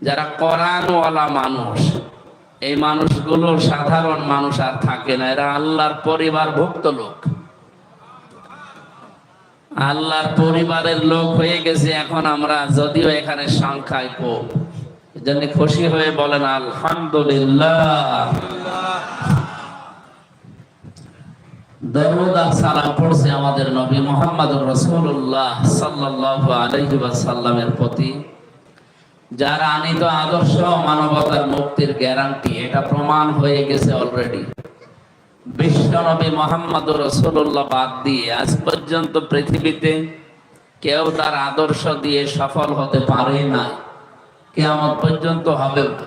যারা কোরআনওয়ালা মানুষ, এই মানুষগুলো সাধারণ মানুষ আর থাকে না, এরা আল্লাহর পরিবারভুক্ত লোক, আল্লাহর পরিবারের লোক হয়ে গেছে। এখন আমরা যদিও এখানে সংখ্যায় কম, এজন্য খুশি হয়ে বলেন আলহামদুলিল্লাহ। দরুদ আর সালাম পড়ছে আমাদের নবী মুহাম্মদুর রাসূলুল্লাহ সাল্লাল্লাহু আলাইহি ওয়াসাল্লামের প্রতি, যার আনিত আদর্শ মানবতার মুক্তির গ্যারান্টি, এটা প্রমাণ হয়ে গেছে অলরেডি। বিশ্ব নবী মুহাম্মদুর রাসূলুল্লাহ বাদ দিয়ে আজ পর্যন্ত পৃথিবীতে কেউ তার আদর্শ দিয়ে সফল হতে পারে না, কিয়ামত পর্যন্ত হবে না।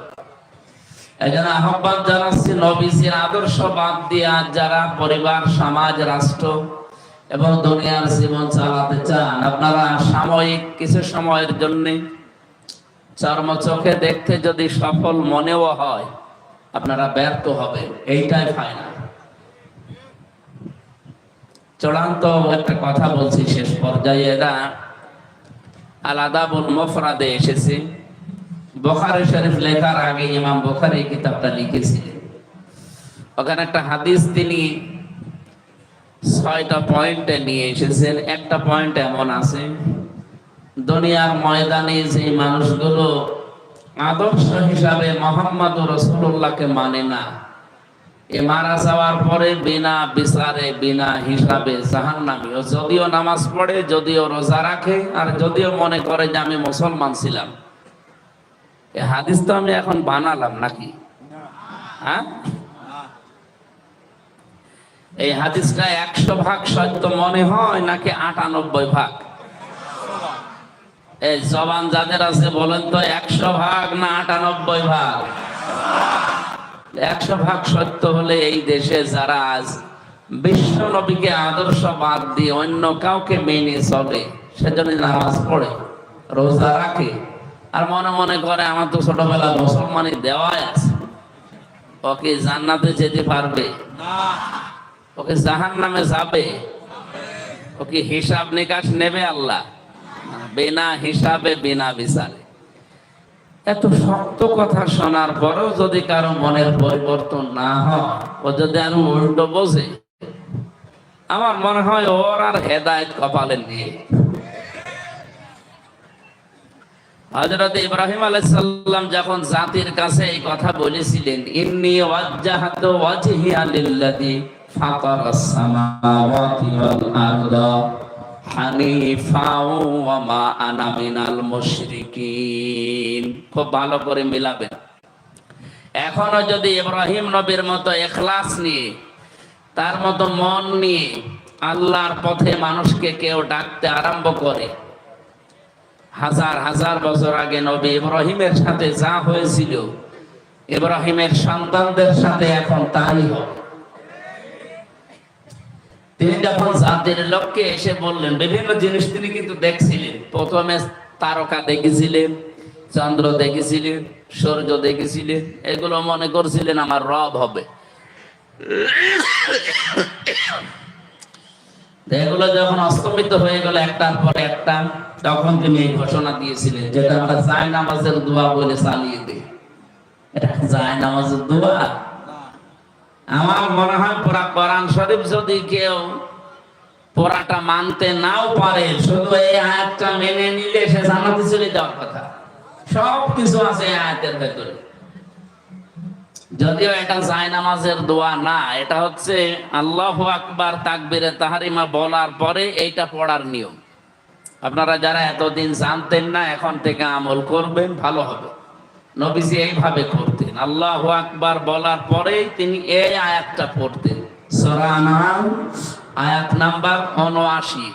এজন্য আহ্বান জানাচ্ছি, নবীজির আদর্শ বাদ দিয়ে আজ যারা পরিবার, সমাজ, রাষ্ট্র এবং দুনিয়ার জীবন চালাতে চান, আপনারা সাময়িক কিছু সময়ের জন্য চর্মচোখে দেখতে যদি সফল মনেও হয়, আপনারা ব্যর্থ হবে, এইটাই ফাইনাল। চূড়ান্ত একটা কথা বলছি শেষ পর্যায়ে, এরা আল আদাবুল মুফরাদে এসেছে। বুখারী শরীফ লেখার আগে ইমাম বুখারী কিতাবটা লিখেছিলেন। ওখানে একটা হাদিস তিনি 6টা পয়েন্টে নিয়ে এসেছেন। একটা পয়েন্ট এমন আছে, দুনিয়ার ময়দানে যে মানুষগুলো আদর্শ হিসাবে মুহাম্মদুর রাসূলুল্লাহকে মানে না, এ মারা যাওয়ার পরে বিনা বিচারে, বিনা হিসাবে জাহান্নামী। ও যদিও নামাজ পড়ে, যদিও রোজা রাখে, আর যদিও মনে করে যে আমি মুসলমান ছিলাম। এই হাদিস তো আমি এখন বানালাম নাকি? হ্যাঁ, এই হাদিসটা 100% সত্য মনে হয় নাকি 98%? এই জবান যাদের আছে বলেন তো, 100% না 98%? 100% সত্য হলে এই দেশে যারা আজ বিশ্ব নবীকে আদর্শ বাদ দিয়ে অন্য কাউকে মেনে চলে, সেজন্য নামাজ পড়ে, রোজা রাখে, আর মনে মনে করে আমার তো ছোটবেলা মুসলমানি দেওয়াই আছে, ওকে জান্নাতে যেতে পারবে না, ওকে জাহান্নামে যাবে, ওকে হিসাব নিকাশ নেবে আল্লাহ, বিনা হিসাবে, বিনা বিচারে। এত শক্ত কথা শোনার পরেও যদি কারো মনের পরিবর্তন না হয়, ও যদি আরো উল্টো বোঝে, আমার মনে হয় ওর আর হেদায়েত কপালে নেই। হযরত ইব্রাহিম আলাইহিস সালাম যখন জাতির কাছে এই কথা বলেছিলেন, ইন্নী ওয়াজ্জাহাতু ওয়াজহিয়া লিল্লাযী ফাতারাস সামাওয়াতি ওয়াল আরদা হানিফা ওয়া মা আনা মিনাল মুশরিকিন। খুব ভালো করে মিলাবেন। এখনো যদি ইব্রাহিম নবীর মতো ইখলাস নিয়ে, তার মতো মন নিয়ে আল্লাহর পথে মানুষকে কেউ ডাকতে আরম্ভ করে, হাজার হাজার বছর আগে নবী ইব্রাহিমের সাথে যা হয়েছিল, ইব্রাহিমের সন্তানদের সাথে এখন তাই হবে। তিনি যখন জাতির লোককে এসে বললেন, বিভিন্ন জিনিস তিনি কিন্তু দেখছিলেন। প্রথমে তারকা দেখেছিলেন, চন্দ্র দেখেছিলেন, সূর্য দেখেছিলেন, এগুলো মনে করছিলেন আমার রব হবে। এগুলো যখন অস্তমিত হয়ে গেল একটার পর একটা, তখন তিনি এই ঘোষণা দিয়েছিলেন, যেটা আমরা জায়নামাজের দোয়া বলে চালিয়ে দিই। এটা জায়নামাজের দোয়া? আমার মনে হয় পুরা কোরআন শরীফ যদি কেউ পুরাটা মানতে নাও পারে, শুধু এই আয়াতটা মেনে নিলে সে জান্নাতে চলে যাওয়ার কথা। সব কিছু আছে এই আয়াতের ভেতরে। যদিও এটা জায়নামাজের দোয়া না, এটা হচ্ছে আল্লাহু আকবার তাকবীরে তাহরিমা বলার পরে এইটা পড়ার নিয়ম। আপনারা যারা এতদিন জানতেন না, এখন থেকে আমল করবেন, ভালো হবে। নবীজি এইভাবে করতেন, আল্লাহু আকবার বলার পরে তিনি এই আয়াতটা পড়তেন। সূরা আনআম আয়াত নাম্বার ৭৯।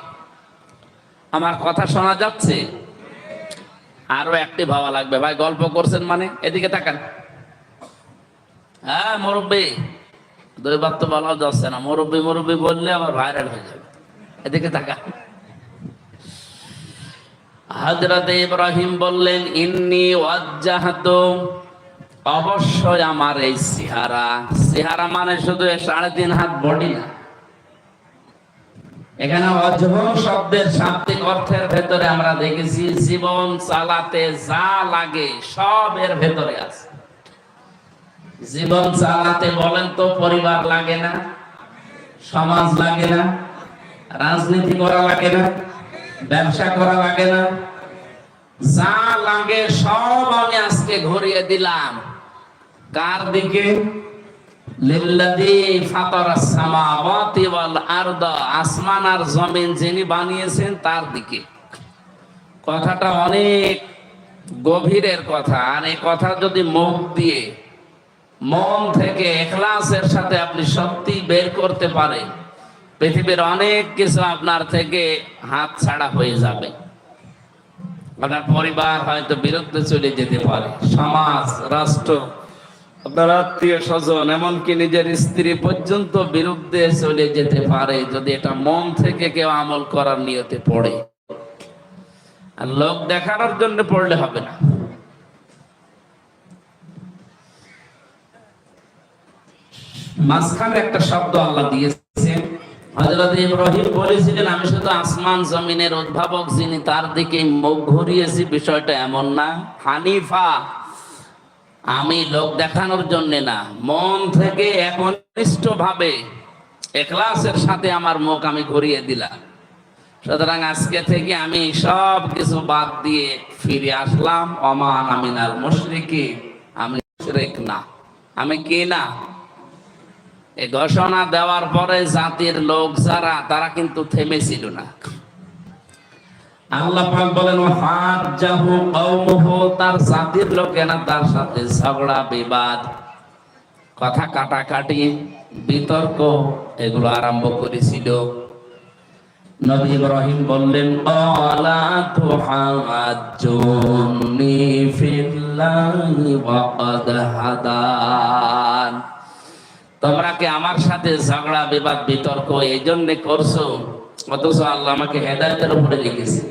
আমার কথা শোনা যাচ্ছে? আরো একটি ভাবা লাগবে। ভাই গল্প করছেন মানে? এদিকে তাকান। হ্যাঁ মুরব্বী, দুইবার তো বলা যাচ্ছে না, মুরব্বী মুরব্বী বললে আবার ভাইরাল হয়ে যাবে। এদিকে তাকান। হযরত ইব্রাহিম বললেন, ইন্নী ওয়াজ্জাহাতু, অবশ্যই আমার এই চেহারা। চেহারা মানে শুধু ৩.৫ হাত বডি না, এখানে অজীবন শব্দের শাব্দিক অর্থের ভেতরে আমরা দেখেছি জীবন চালাতে যা লাগে সব এর ভেতরে আছে। জীবন চালাতে বলেন তো পরিবার লাগে না, সমাজ লাগে না, রাজনীতি করা লাগে না, ব্যবসা করা লাগে না, যা লাগে সব আমি আজকে ঘুরিয়ে দিলাম কার দিকে? লিল্লাযী ফাতারাস সামাওয়াতি ওয়াল আরদা, আসমান আর জমিন যিনি বানিয়েছেন তার দিকে। কথাটা অনেক গভীরের কথা, আর এই কথা যদি মুখ দিয়ে মন থেকে ইখলাসের সাথে আপনি সত্যি বের করতে পারেন, পৃথিবীর অনেক কিছু আপনার থেকে হাত ছাড়া হয়ে যাবে। আপনার পরিবার হয়তো বিরুদ্ধে চলে যেতে পারে, সমাজ, রাষ্ট্র, আপনার আত্মীয় স্বজন, এমনকি নিজের স্ত্রী পর্যন্ত বিরুদ্ধে চলে যেতে পারে যদি এটা মন থেকে কেউ আমল করার নিয়তে পড়ে। আর লোক দেখানোর জন্য পড়লে হবে না। মাঝখানে একটা শব্দ আল্লাহ দিয়েছেন। হযরত ইব্রাহিম বলেছিলেন আমি শুধু আসমান জমিনের উদ্ভাবক যিনি তার দিকে মুখ ঘুরিয়েছি, বিষয়টা এমন না। হানিফা, আমি লোক দেখানোর জন্য না, মন থেকে একনিষ্ঠ ভাবে ইখলাসের সাথে আমার মুখ আমি ঘুরিয়ে দিলাম। সুতরাং আজকে থেকে আমি সব কিছু বাদ দিয়ে ফিরে আসলাম। ওমা আনা মিনাল মুশরিকিন, আমি মুশরিক না। আমি কি না? এই ঘোষণা দেওয়ার পরে জাতির লোক যারা, তারা কিন্তু থেমেছিল না। আল্লাহ পাক বলেন হাজ্জাহু কওমুহু, তার জাতির লোকেরা তার সাথে ঝগড়া বিবাদ, কথা কাটাকাটি, বিতর্ক এগুলো আরম্ভ করেছিল। নবী ইব্রাহিম বললেন আলা তুহাজ্জুনি ফিল্লাহি ওয়া ক্বাদ হাদান, তোমরা কি আমার সাথে ঝগড়া বিবাদ বিতর্ক এই জন্য করছো, অথচ আল্লাহ আমাকে হেদায়েতের উপরে রেখেছে।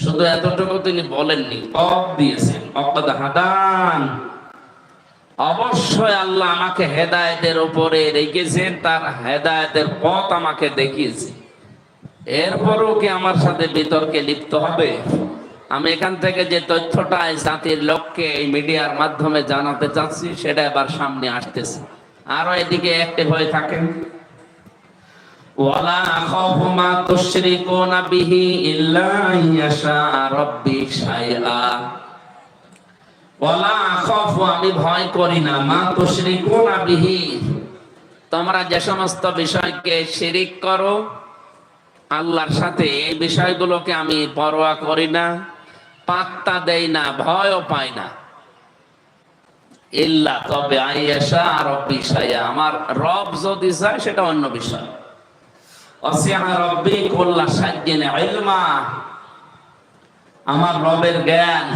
শুধু এতটুকু তিনি বলেননি, পথ দিয়েছেন। ওয়াক্কাদ হাদান, অবশ্যই আল্লাহ আমাকে হেদায়েতের উপরে রেখেছেন, তার হেদায়েতের পথ আমাকে দেখিয়েছে। এরপরও কি আমার সাথে বিতর্কে লিপ্ত হবে? আমি এখান থেকে যে তথ্যটা জাতির লোককে এই মিডিয়ার মাধ্যমে জানাতে চাচ্ছি, সেটা এবার সামনে আসতেছে। আরো এদিকে অ্যাক্টিভ হয়ে থাকেন। ওয়ালা আখাফু মা তুশরিকুনা বিহি ইল্লা ইয়াশা রাব্বি শাইআ, ওয়ালা আখাফু, আমি ভয় করি না, মা তুশরিকুনা বিহি, তোমরা যে সমস্ত বিষয়কে শিরিক করো আল্লাহর সাথে, এই বিষয়গুলোকে আমি পরোয়া করি না, পাত্তা দেই না, ভয়ও পাই না। ইল্লা, তবে আইয়াশা রাব্বি শাইআ, আমার রব যদি চায় সেটা অন্য বিষয়। ওয়াসিআ রাব্বি কুল্লা শাইইন ইলমা, আমার রবের জ্ঞান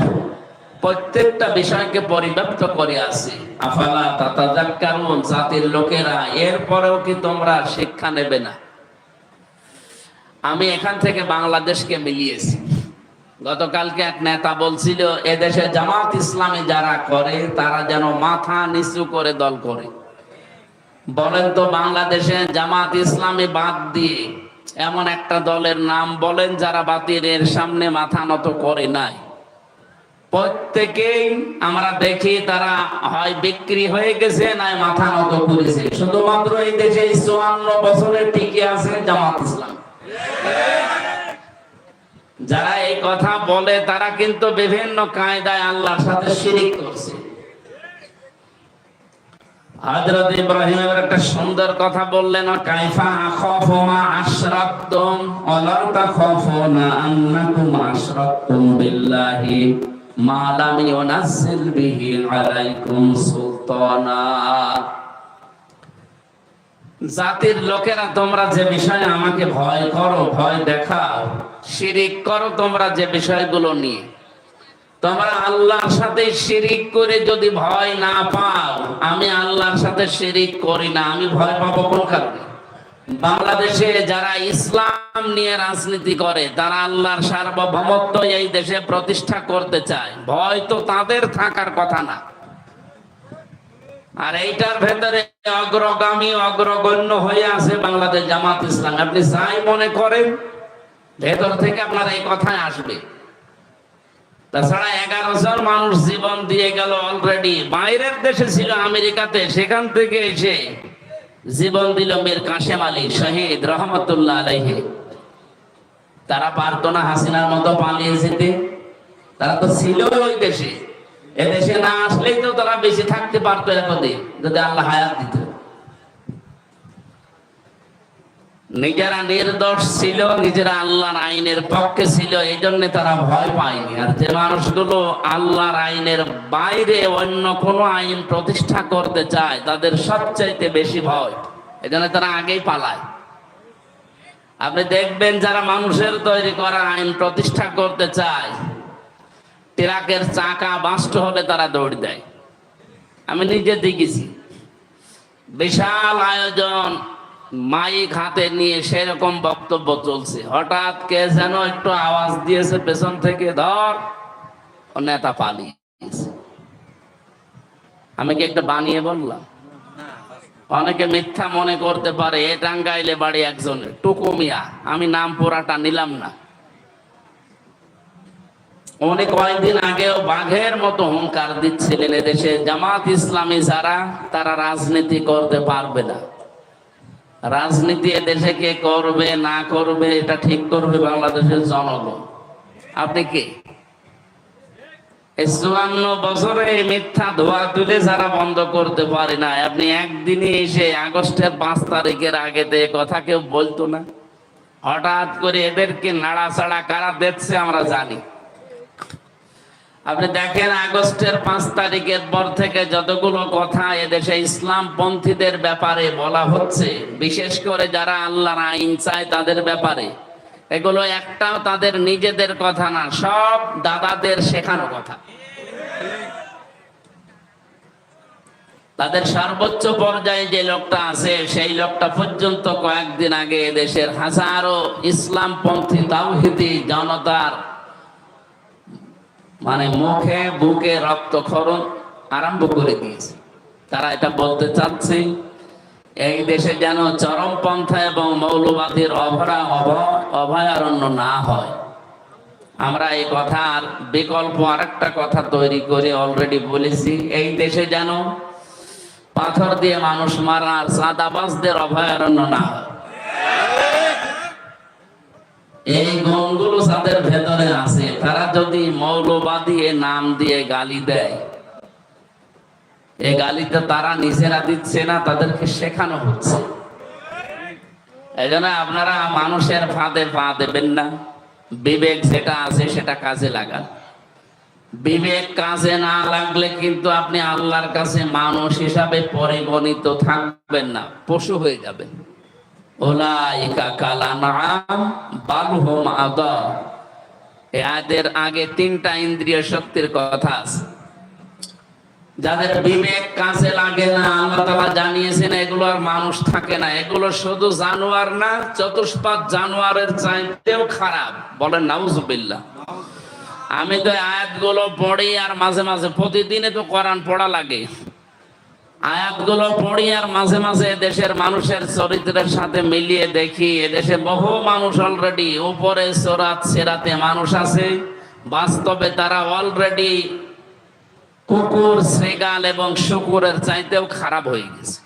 প্রত্যেকটা বিষয়কে পরিব্যাপ্ত করে আছে। আফালা তাতাযাক্কারুন, জাতির লোকেরা, এরপরেও কি তোমরা শিক্ষা নেবে না? আমি এখান থেকে বাংলাদেশকে মিলিয়েছি। গতকালকে এক নেতা বলছিল এদেশে জামাত ইসলামী যারা করে তারা যেন মাথা নিচু করে দল করে। বলেন তো বাংলাদেশে জামাত ইসলামী বাদ দিয়ে এমন একটা দলের নাম বলেন যারা বাতিলের সামনে মাথা নত করে নাই। প্রত্যেকেই আমরা দেখি তারা হয় বিক্রি হয়ে গেছে, নাই মাথা নত করেছে। শুধুমাত্র এই দেশে 54 বছরের টিকে আছে জামাত ইসলাম। যারা এই কথা বলে তারা কিন্তু বিভিন্ন কায়দায় আল্লাহর সাথে শিরিক করছে। হযরত ইব্রাহিমের একটা সুন্দর কথা বললেন, কাইফা আখাফু মা আশরাকতুম ওয়া লা তাখাফুনা আন্নাকুম আশরাকতুম বিল্লাহি মা লাম ইউনাজ্জিল বিহি আলাইকুম সুলতানা। জাতির লোকেরা, তোমরা যে বিষয়ে আমাকে ভয় করো, ভয় দেখাও, শিরিক করো তোমরা যে বিষয়গুলো নিয়ে, তোমরা আল্লাহর সাথে শিরিক করে যদি ভয় না পাও, আমি আল্লাহর সাথে শিরিক করি না, আমি ভয় পাবো কোন কারণে? বাংলাদেশে যারা ইসলাম নিয়ে রাজনীতি করে তারা আল্লাহর সার্বভৌমত্ব এই দেশে প্রতিষ্ঠা করতে চায়, ভয় তো তাদের থাকার কথা না। আর এইটার ভেতরে অগ্রগামী অগ্রগণ্য হয়ে আছে বাংলাদেশ জামাত ইসলাম। আপনি যাই মনে করেন, ভেতর থেকে আপনার এই কথায় আসবে। তাছাড়া 11 জন মানুষ জীবন দিয়ে গেল অলরেডি। বাইরের দেশে ছিল আমেরিকাতে, সেখান থেকে এসে জীবন দিল মীর কাশেম আলী শহীদ রহমতুল্লাহ আলাইহি। তারা পারতো না হাসিনার মতো পালিয়ে যেতে? তারা তো ছিল ওই দেশে। এদেশে না আসলেই তো তারা বেশি থাকতে পারতো এতদিন, যদি আল্লাহ হায়াত দিত। নিজেরা নির্দোষ ছিল, নিজেরা আল্লাহর আইনের পক্ষে ছিল, এই জন্য তারা ভয় পায়নি। আর যে মানুষগুলো আল্লাহর আইনের বাইরে অন্য কোনো আইন প্রতিষ্ঠা করতে চায়, তাদের সবচাইতে বেশি ভয়, এই জন্য তারা আগেই পালায়। আপনি দেখবেন যারা মানুষের তৈরি করা আইন প্রতিষ্ঠা করতে চায়, ট্রাকের চাকা বাস্ট হলে তারা দৌড় দেয়। আমি নিজে দেখেছি। বিশাল আয়োজন, মাইক হাতে নিয়ে সেরকম বক্তব্য চলছে, হঠাৎ কে যেন একটু আওয়াজ দিয়েছে পেছন থেকে, ধর, ও নেতা পালিয়েছে। আমি কি একটা বানিয়ে বললাম? অনেকে মিথ্যা মনে করতে পারে। এ টাঙ্গাইলে বাড়ি একজনের, টুকু মিয়া, আমি নাম পুরাটা নিলাম না। উনি কয়েকদিন আগেও বাঘের মতো হুঙ্কার দিচ্ছিলেন, এদেশে জামাত ইসলামী যারা, তারা রাজনীতি করতে পারবে না। রাজনীতি এদেশে কে করবে না করবে এটা ঠিক করবে বাংলাদেশের জনগণ। আপনি কে? এই 54 বছরে মিথ্যা ধোয়া তুলে যারা বন্ধ করতে পারে না, আপনি একদিনে এসে আগস্টের 5 তারিখের আগে তো কথা কেউ বলতো না। হঠাৎ করে এদেরকে নাড়াচাড়া কারা দিচ্ছে আমরা জানি। আপনি দেখেন আগস্টের 5 তারিখের পর থেকে যতগুলো কথা এদেশে ইসলাম পন্থীদের ব্যাপারে বলা হচ্ছে, বিশেষ করে যারা আল্লাহর আইন চায় তাদের ব্যাপারে, এগুলো একটাও তাদের নিজেদের কথা না, সব দাদাদের শেখানো কথা। তাদের সর্বোচ্চ পর্যায়ে যে লোকটা আছে, সেই লোকটা পর্যন্ত কয়েকদিন আগে দেশের হাজারো ইসলামপন্থী তাওহীদি জনতার মুখে বুকে রক্তক্ষরণ আরম্ভ করে দিয়েছে। তারা এটা বলতে চাচ্ছে এই দেশে যেন চরমপন্থা এবং মৌলবাদীর অভয়ারণ্য না হয়। আমরা এই কথার বিকল্প আরেকটা কথা তৈরি করে অলরেডি বলেছি, এই দেশে যেন পাথর দিয়ে মানুষ মারার চাঁদাবাজদের অভয়ারণ্য না হয়। এই গুণগুলো যাদের ভেতরে আছে, তারা যদি মৌলবাদী নাম দিয়ে গালি দেয়, এই গালিতে তারা নিজেরা দিচ্ছে না, তাদেরকে শেখানো হচ্ছে। এই জন্য আপনারা মানুষের ফাঁদে পা দেবেন না। বিবেক যেটা আছে সেটা কাজে লাগান। বিবেক কাজে না লাগলে কিন্তু আপনি আল্লাহর কাছে মানুষ হিসাবে পরিগণিত থাকবেন না, পশু হয়ে যাবেন। উলাইকা কাল আনআম বাল হুম আদাল। এদের আগে 3টা ইন্দ্রিয় শক্তির কথা আছে। যাদের বিবেক কাজে লাগে না, আল্লাহ তাআলা জানিয়েছেন এগুলো আর মানুষ থাকে না, এগুলো শুধু জানোয়ার না, চতুষ্পাদ জানোয়ারের চাইতেও খারাপ। বলেন নাউজুবিল্লাহ। আমি তো আয়াতগুলো পড়ি, আর মাঝে মাঝে প্রতিদিনে তো কোরআন পড়া লাগে। আয়াতগুলো পড়ি আর মাঝে মাঝে দেশের মানুষের চরিত্রের সাথে মিলিয়ে দেখি, এদেশে বহু মানুষ অলরেডি উপরে সরাত সেরাতে মানুষ আছে, বাস্তবে তারা অলরেডি কুকুর, শ্রীগাল এবং শুকুরের চাইতেও খারাপ হয়ে গেছে।